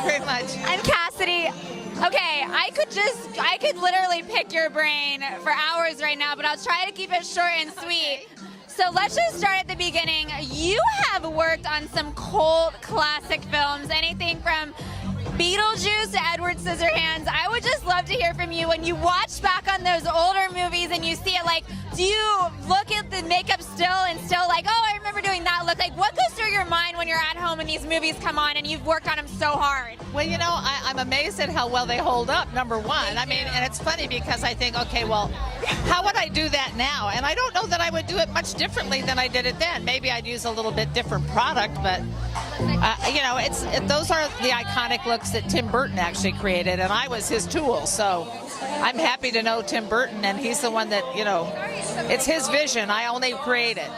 very much. I'm Cassidy. Okay, I could literally pick your brain for hours right now, but I'll try to keep it short and sweet. So let's just start at the beginning. You have worked on some cult classic films, anything from Beetlejuice to Edward Scissorhands. I would just love to hear from you when you watch back on those older movies and you see it, like, do you look at the makeup still and still like, oh, I remember doing that look? Like, what goes through your mind when you're at home and these movies come on and you've worked on them so hard? Well, you know, I'm amazed at how well they hold up, number one. I mean, and it's funny because I think, okay, well, how would I do that now? And I don't know that I would do it much differently than I did it then. Maybe I'd use a little bit different product, but, you know, those are the iconic looks that Tim Burton actually created, and I was his tool. So I'm happy to know Tim Burton, and he's the one that, you know, it's his vision. I only create it.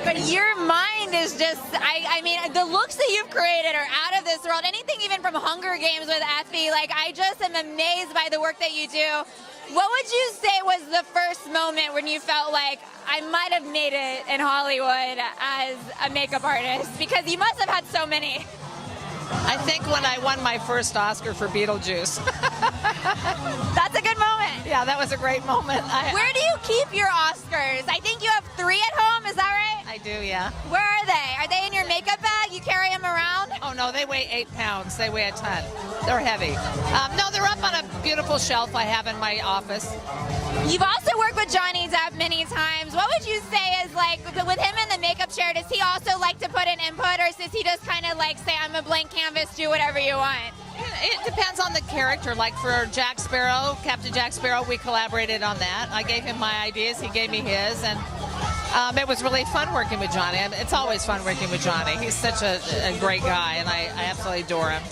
But your mind is just, I mean, the looks that you've created are out of this world. Anything even from Hunger Games with Effie, like, I just am amazed by the work that you do. What would you say was the first moment when you felt like, I might have made it in Hollywood as a makeup artist? Because you must have had so many. I think when I won my first Oscar for Beetlejuice. That's a good moment. Yeah, that was a great moment. Where do you keep your Oscars? I think you have 3 at home, is that right? I do, yeah. Where are they? Are they in your makeup bag? You carry them around? Oh, no, they weigh 8 pounds. They weigh a ton. They're heavy. No, they're up on a beautiful shelf I have in my office. You've also worked with Johnny Depp many times. What would you say is, like, with him in the makeup chair, does he also like to put in input, or does he just kind of like say, I'm a blank canvas, do whatever you want? It depends on the character. Like for Jack Sparrow, Captain Jack Sparrow, we collaborated on that. I gave him my ideas, he gave me his, and it was really fun working with Johnny. It's always fun working with Johnny. He's such a great guy, and I absolutely adore him.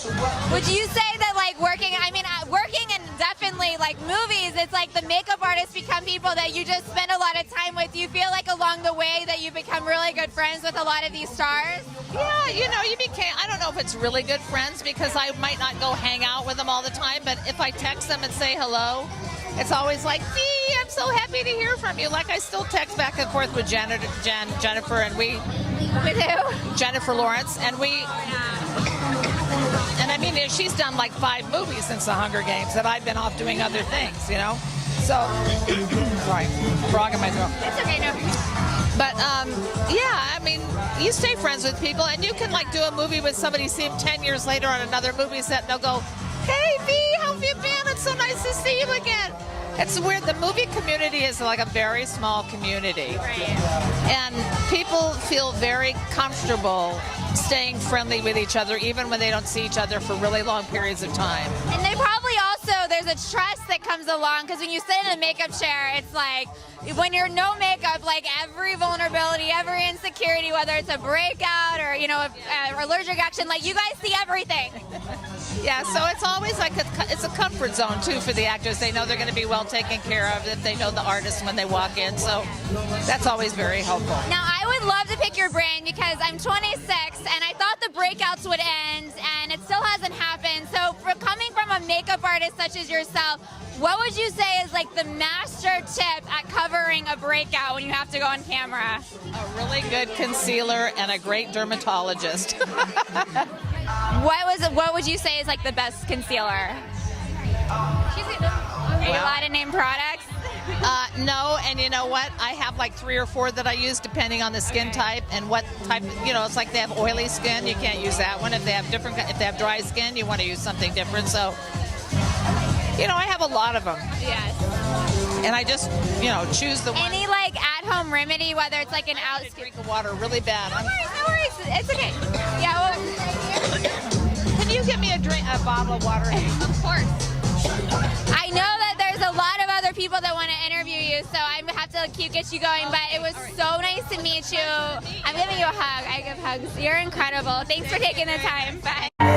Would you say that, like, working in definitely, like, movies, it's like the makeup artists become people that you just spend a lot of time with? Do you feel like along the way that you become really good friends with a lot of these stars? Yeah, you know, I don't know if it's really good friends because I might not go hang out with them all the time, but if I text them and say hello, it's always like, Dee, I'm so happy to hear from you. Like, I still text back and forth with Jennifer, and we... With who? Jennifer Lawrence, and we... And I mean, she's done like 5 movies since the Hunger Games that I've been off doing other things, you know? So, sorry, frog in my throat. It's okay, no. But, yeah, I mean, you stay friends with people, and you can, like, do a movie with somebody, see them 10 years later on another movie set, and they'll go, hey, V, how have you been? It's so nice to see you again. It's weird. The movie community is like a very small community. Right. And people feel very comfortable staying friendly with each other, even when they don't see each other for really long periods of time. And they probably also, there's a trust that comes along, because when you sit in a makeup chair, it's like, when you're no makeup, like, every vulnerability, every insecurity, whether it's a breakout or, you know, an allergic action, like, you guys see everything. Yeah, so it's always like it's a comfort zone, too, for the actors. They know they're going to be well taken care of if they know the artist when they walk in, so that's always very helpful. Now, I would love to pick your brain because I'm 26, and I thought the breakouts would end, and it still hasn't happened. So coming from a makeup artist such as yourself, what would you say is, like, the master tip at covering a breakout when you have to go on camera? A really good concealer and a great dermatologist. What would you say is, like, the best concealer? Are you allowed to name products? No, and you know what? I have like 3 or 4 that I use depending on the skin type and what type. You know, it's like they have oily skin, you can't use that one. If they have dry skin, you want to use something different. So, you know, I have a lot of them. Yes. And I just, you know, choose the one. Any, like, at-home remedy, whether it's like an out. Drink of water really bad. No worries. It's okay. Yeah. Well, can you give me a bottle of water? Of course. I know that there's a lot of other people that want to interview you, so I have to get you going, but it was so nice to meet you. I'm giving you a hug. I give hugs. You're incredible. Thanks for taking the time. Bye.